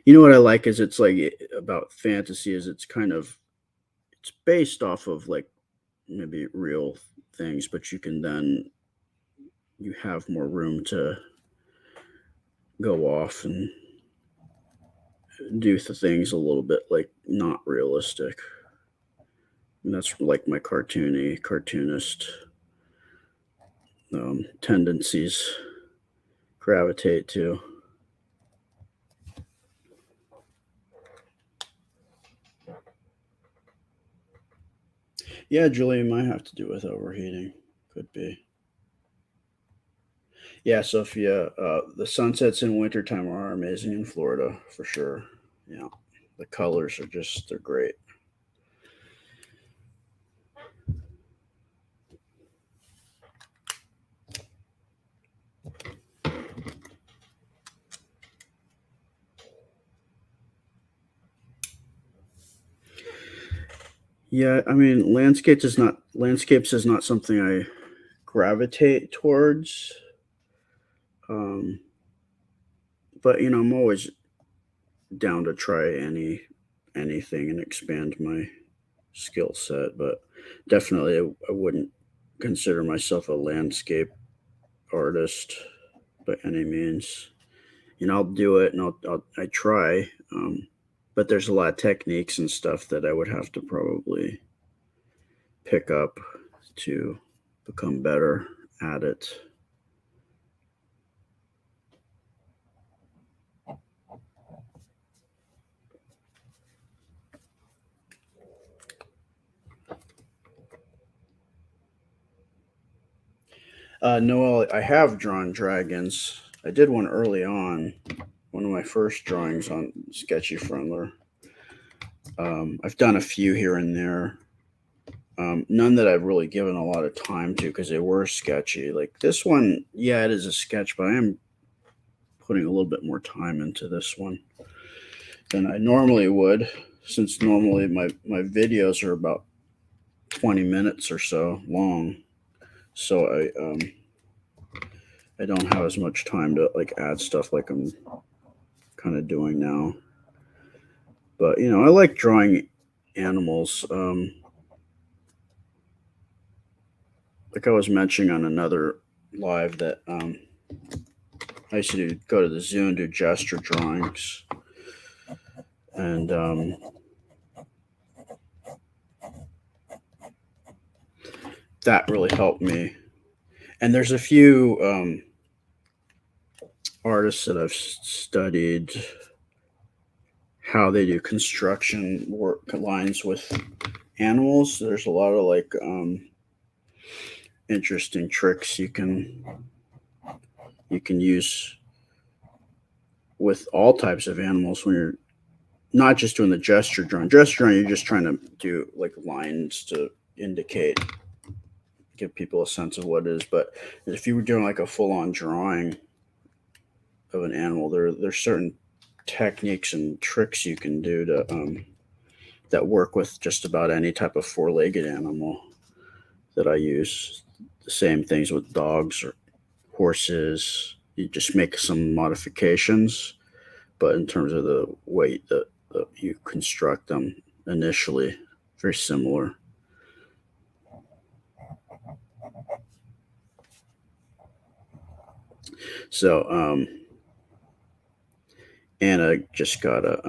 you know what I like is it's like about fantasy is it's based off of like maybe real things, but you have more room to go off and do the things a little bit like not realistic. And that's like my cartoonist tendencies gravitate to. Yeah, Julie, might have to do with overheating. Could be. Yeah, Sophia, the sunsets in wintertime are amazing in Florida, for sure. Yeah, the colors are they're great. Yeah, I mean, landscapes is not something I gravitate towards. Um, but I'm always down to try anything and expand my skill set. But definitely, I wouldn't consider myself a landscape artist by any means. I'll do it and I try. But there's a lot of techniques and stuff that I would have to probably pick up to become better at it. Noel, I have drawn dragons. I did one early on, one of my first drawings on Sketchy Friendler. I've done a few here and there. None that I've really given a lot of time to because they were sketchy. Like this one, yeah, it is a sketch, but I am putting a little bit more time into this one than I normally would, since normally my videos are about 20 minutes or so long. So I don't have as much time to like add stuff like I'm kind of doing now. But I like drawing animals. Like I was mentioning on another live that I used to go to the zoo and do gesture drawings, and that really helped me. And there's a few artists that I've studied how they do construction work lines with animals. There's a lot of like interesting tricks you can use with all types of animals when you're not just doing the gesture drawing. Gesture drawing, you're just trying to do like lines to give people a sense of what it is. But if you were doing like a full-on drawing of an animal, there's certain techniques and tricks you can do to that work with just about any type of four-legged animal that I use. The same things with dogs or horses. You just make some modifications, but in terms of the weight that you construct them initially, very similar. So Anna just got a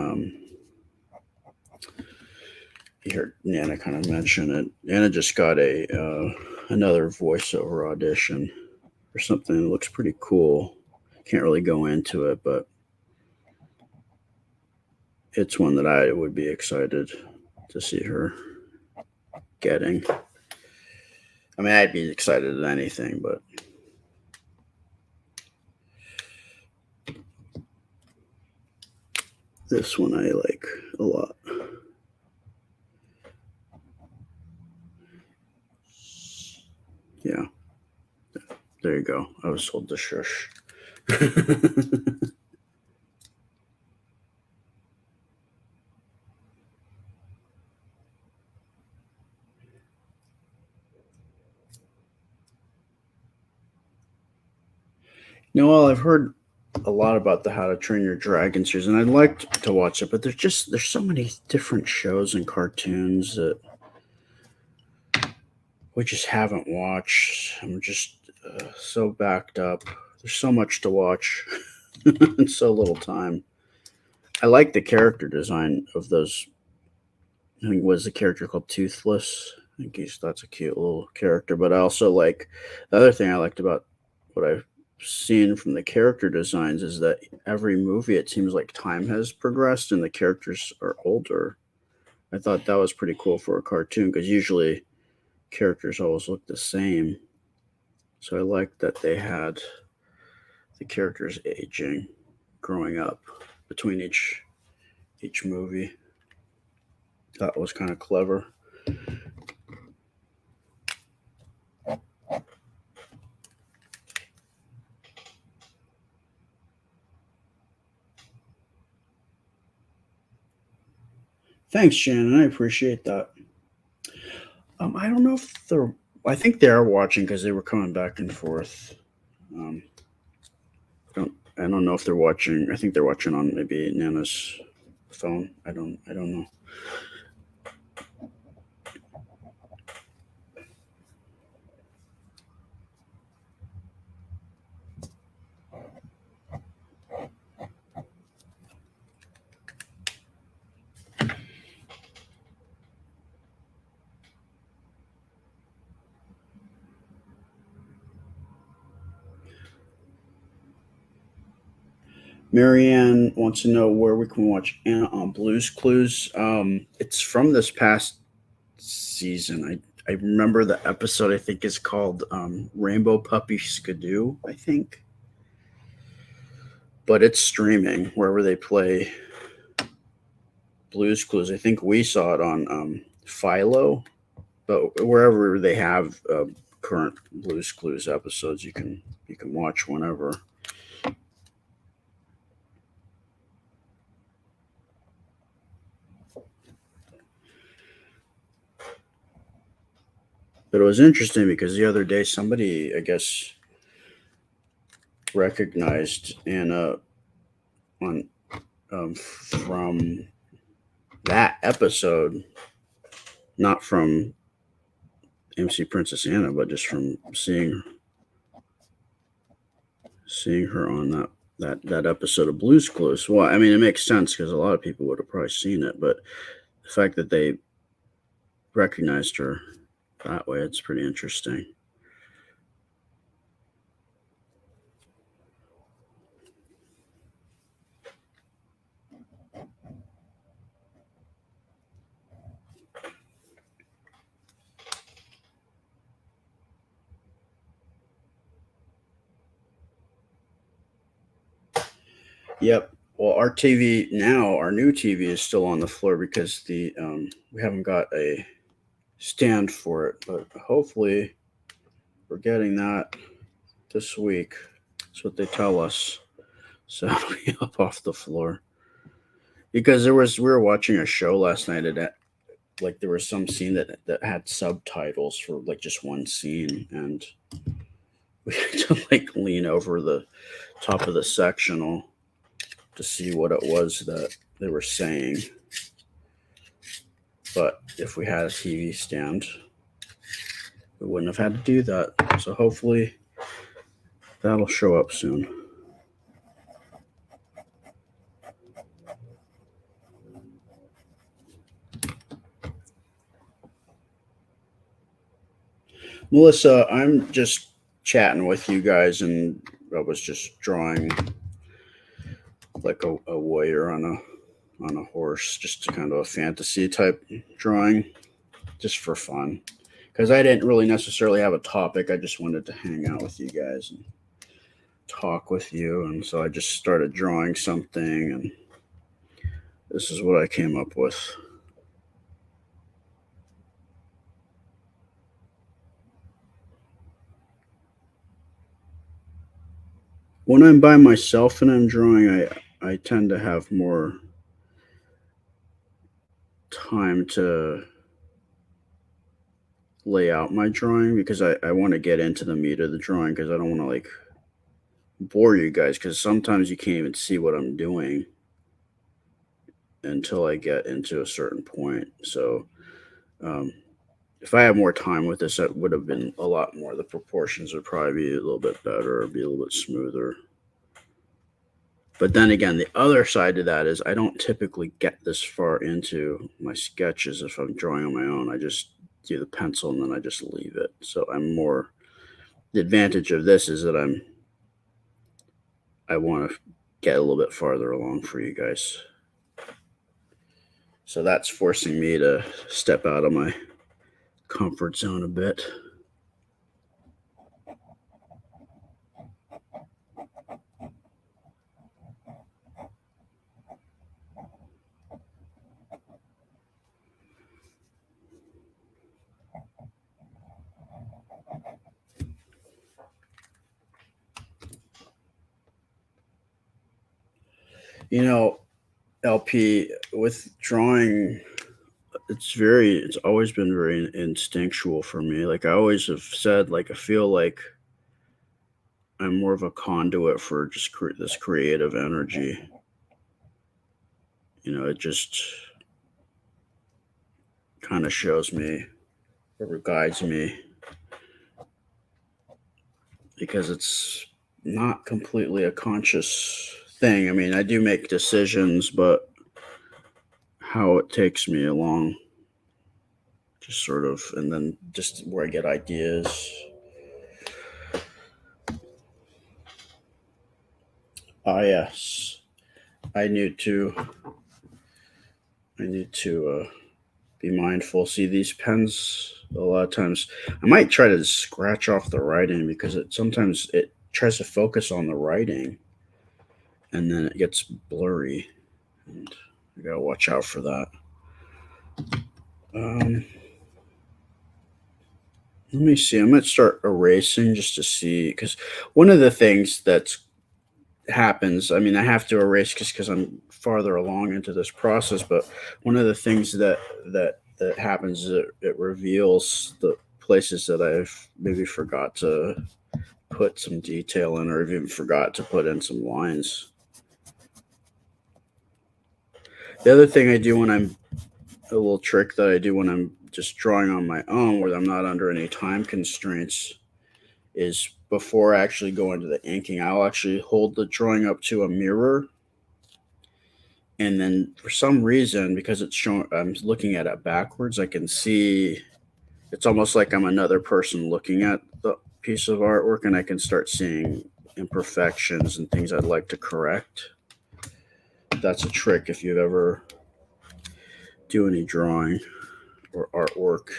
you heard Nana kind of mention it. Anna just got a another voiceover audition for something that looks pretty cool. Can't really go into it, but it's one that I would be excited to see her getting. I mean, I'd be excited at anything, but this one I like a lot. Yeah. There you go. I was told to shush. Well, I've heard a lot about the How to Train Your Dragon series, and I'd like to watch it, but there's so many different shows and cartoons that we just haven't watched. I'm just so backed up. There's so much to watch and so little time. I like the character design of those. I think was the character called Toothless. I think that's a cute little character. But I also like the other thing I liked about what I've seen from the character designs is that every movie it seems like time has progressed and the characters are older. I thought that was pretty cool for a cartoon because usually characters always look the same. So I liked that they had the characters aging, growing up between each movie. That was kind of clever. Thanks, Shannon. I appreciate that. I don't know if they're. I think they are watching because they were coming back and forth. Um, I don't know if they're watching. I think they're watching on maybe Nana's phone. I don't know. Marianne wants to know where we can watch Anna on Blues Clues. It's from this past season. I remember the episode. I think is called Rainbow Puppy Skidoo. I think, but it's streaming wherever they play Blues Clues. I think we saw it on Philo, but wherever they have current Blues Clues episodes, you can watch whenever. But it was interesting because the other day somebody, I guess, recognized Anna on from that episode, not from MC Princess Anna, but just from seeing her on that episode of Blues Clues. Well, I mean, it makes sense because a lot of people would have probably seen it, but the fact that they recognized her that way, it's pretty interesting. Yep. Well, our TV now, our new TV is still on the floor because the we haven't got a stand for it, but hopefully we're getting that this week. That's what they tell us. So it'll be up off the floor. Because we were watching a show last night at like there was some scene that had subtitles for like just one scene, and we had to like lean over the top of the sectional to see what it was that they were saying. But if we had a TV stand, we wouldn't have had to do that. So hopefully that'll show up soon. Melissa, I'm just chatting with you guys, and I was just drawing like a warrior on a horse, just kind of a fantasy type drawing, just for fun. Because I didn't really necessarily have a topic. I just wanted to hang out with you guys and talk with you, and so I just started drawing something, and this is what I came up with. When I'm by myself and I'm drawing, I tend to have more time to lay out my drawing because I want to get into the meat of the drawing because I don't want to like bore you guys because sometimes you can't even see what I'm doing until I get into a certain point. So if I had more time with this, that would have been a lot more. The proportions would probably be a little bit better, be a little bit smoother. But then again, the other side to that is I don't typically get this far into my sketches if I'm drawing on my own. I just do the pencil and then I just leave it. So I'm more. The advantage of this is that I want to get a little bit farther along for you guys. So that's forcing me to step out of my comfort zone a bit. You know, LP, with drawing, it's always been very instinctual for me. Like I always have said, like I feel like I'm more of a conduit for just this creative energy. It just kind of shows me or guides me because it's not completely a conscious thing. I mean, I do make decisions, but how it takes me along, just sort of, and then just where I get ideas. Ah, yes, I need to. I need to be mindful. See, these pens, a lot of times, I might try to scratch off the writing because sometimes it tries to focus on the writing, and then it gets blurry, and I gotta watch out for that. Um, Let me see. I'm gonna start erasing just to see because one of the things that happens. I mean, I have to erase just because I'm farther along into this process. But one of the things that happens is it reveals the places that I've maybe forgot to put some detail in, or even forgot to put in some lines. The other thing I do when I'm a little trick that I do when I'm just drawing on my own, where I'm not under any time constraints, is before I actually go into the inking, I'll actually hold the drawing up to a mirror. And then for some reason, because I'm looking at it backwards, I can see it's almost like I'm another person looking at the piece of artwork, and I can start seeing imperfections and things I'd like to correct. That's a trick if you ever do any drawing or artwork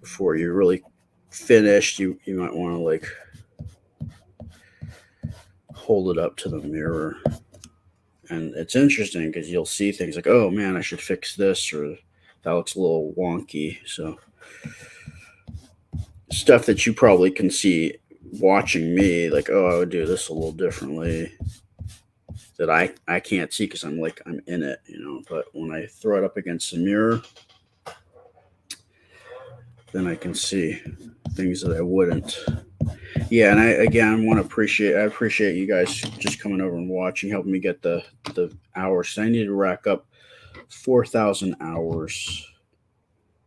before you're really finished. You might want to like hold it up to the mirror. And it's interesting because you'll see things like, oh man, I should fix this, or that looks a little wonky. So stuff that you probably can see watching me, like, oh, I would do this a little differently, that I can't see because I'm in it, But when I throw it up against the mirror, then I can see things that I wouldn't. Yeah, and I appreciate you guys just coming over and watching, helping me get the hours. I need to rack up 4,000 hours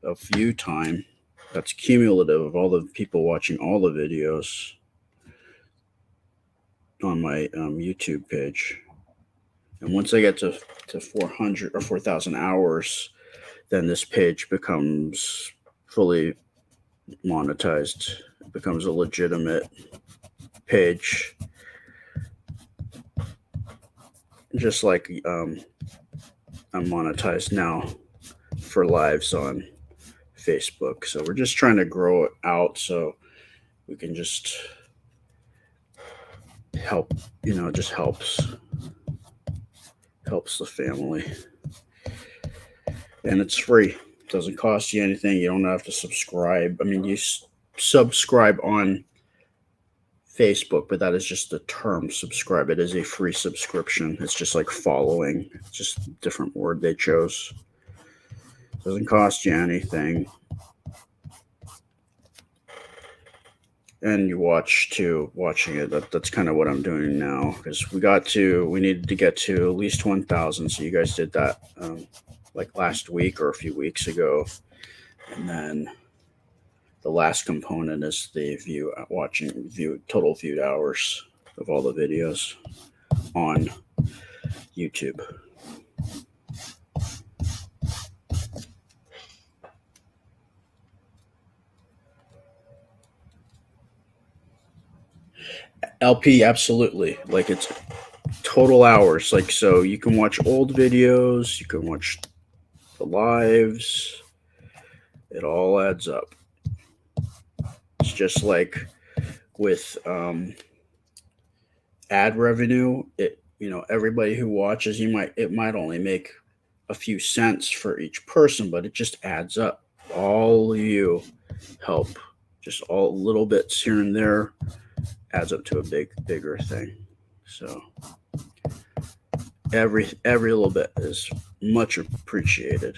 of view time. That's cumulative of all the people watching all the videos on my YouTube page. And once I get to 400 or 4,000 hours, then this page becomes fully monetized. It becomes a legitimate page, just like I'm monetized now for lives on Facebook. So we're just trying to grow it out so we can just help, just helps the family. And it's free. It doesn't cost you anything. You don't have to subscribe. I mean, you subscribe on Facebook, but that is just the term subscribe. It is a free subscription. It's just like following. It's just a different word they chose. It doesn't cost you anything. And you watching it. That's kind of what I'm doing now, because we needed to get to at least 1,000. So you guys did that like last week or a few weeks ago. And then the last component is the total viewed hours of all the videos on YouTube. LP, absolutely. Like it's total hours. Like, so you can watch old videos, you can watch the lives. It all adds up. It's just like with ad revenue. Everybody who watches, it might only make a few cents for each person, but it just adds up. All of you help. Just all little bits here and there adds up to a bigger thing. So every little bit is much appreciated.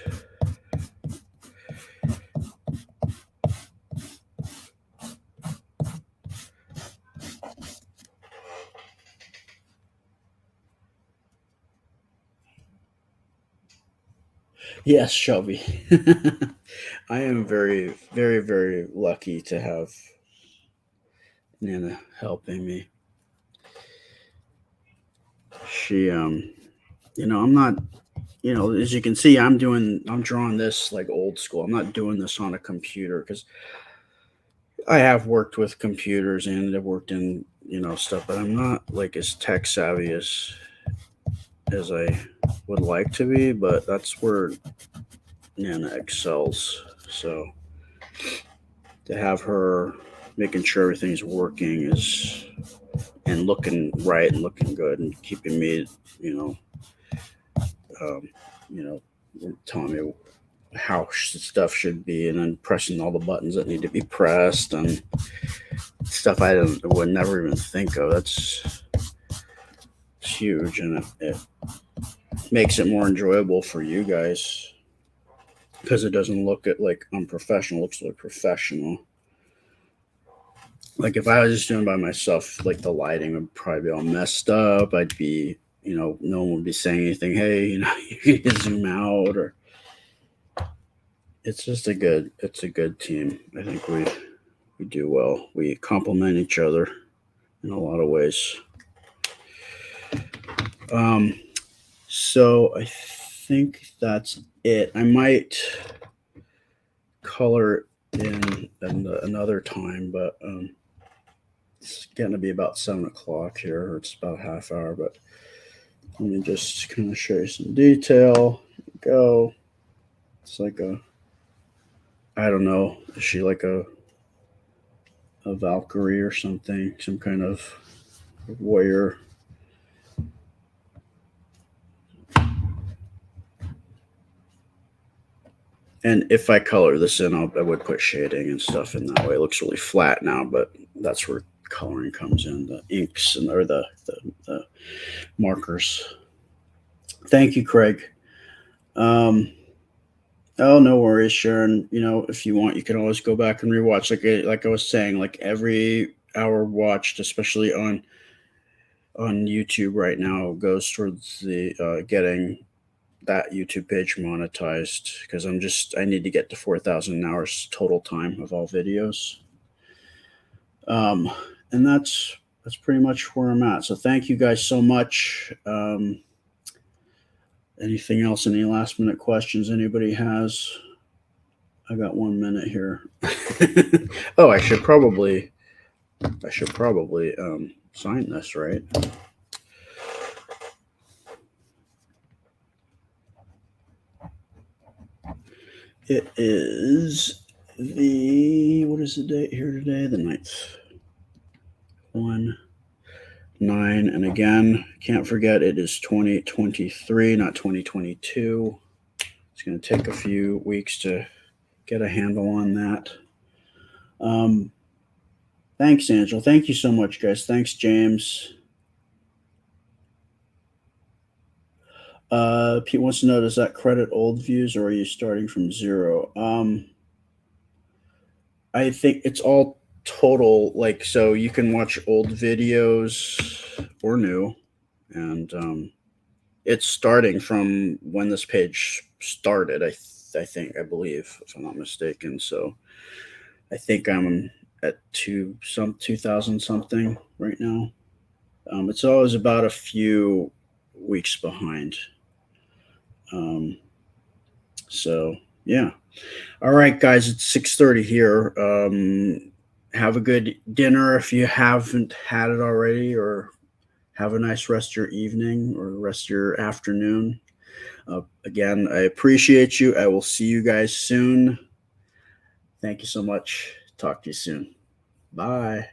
Yes, Shelby. I am very, very, very lucky to have Nana helping me. She, I'm not, as you can see, I'm drawing this like old school. I'm not doing this on a computer because I have worked with computers and I've worked in, stuff, but I'm not like as tech savvy as I would like to be, but that's where Nana excels. So to have her making sure everything's working and looking right and looking good and keeping me, um, you know, telling me how stuff should be and then pressing all the buttons that need to be pressed and stuff I would never even think of. That's huge, and it makes it more enjoyable for you guys because it doesn't look like unprofessional. It looks like professional. Like if I was just doing it by myself, like the lighting would probably be all messed up. I'd be, no one would be saying anything. Hey, you can zoom out, or it's just a good team. I think we do well. We complement each other in a lot of ways. So I think that's it. I might color in another time, but it's getting to be about 7 o'clock here. Or it's about a half hour, but let me just kind of show you some detail. Go. It's like I don't know. Is she like a Valkyrie or something? Some kind of warrior. And if I color this in, I would put shading and stuff in that way. It looks really flat now, but that's where coloring comes in, the inks or the markers. Thank you, Craig. Oh, no worries, Sharon. If you want, you can always go back and rewatch. Like I was saying, like every hour watched, especially on YouTube right now, goes towards the getting that YouTube page monetized because I need to get to 4,000 hours total time of all videos. And that's pretty much where I'm at. So thank you guys so much. Anything else? Any last minute questions anybody has? I got 1 minute here. Oh, I should probably sign this, right? It is what is the date here today? The 9th. 1/9. And again, can't forget it is 2023, not 2022. It's going to take a few weeks to get a handle on that. Thanks, Angel. Thank you so much, guys. Thanks, James. Pete wants to know, does that credit old views or are you starting from zero? I think it's all total, so you can watch old videos or new, and it's starting from when this page started, I believe, if I'm not mistaken. So I think I'm at 2,000 something right now. It's always about a few weeks behind. So yeah. All right, guys, it's 6:30 here. Have a good dinner if you haven't had it already, or have a nice rest of your evening or rest of your afternoon. Again, I appreciate you. I will see you guys soon. Thank you so much. Talk to you soon. Bye.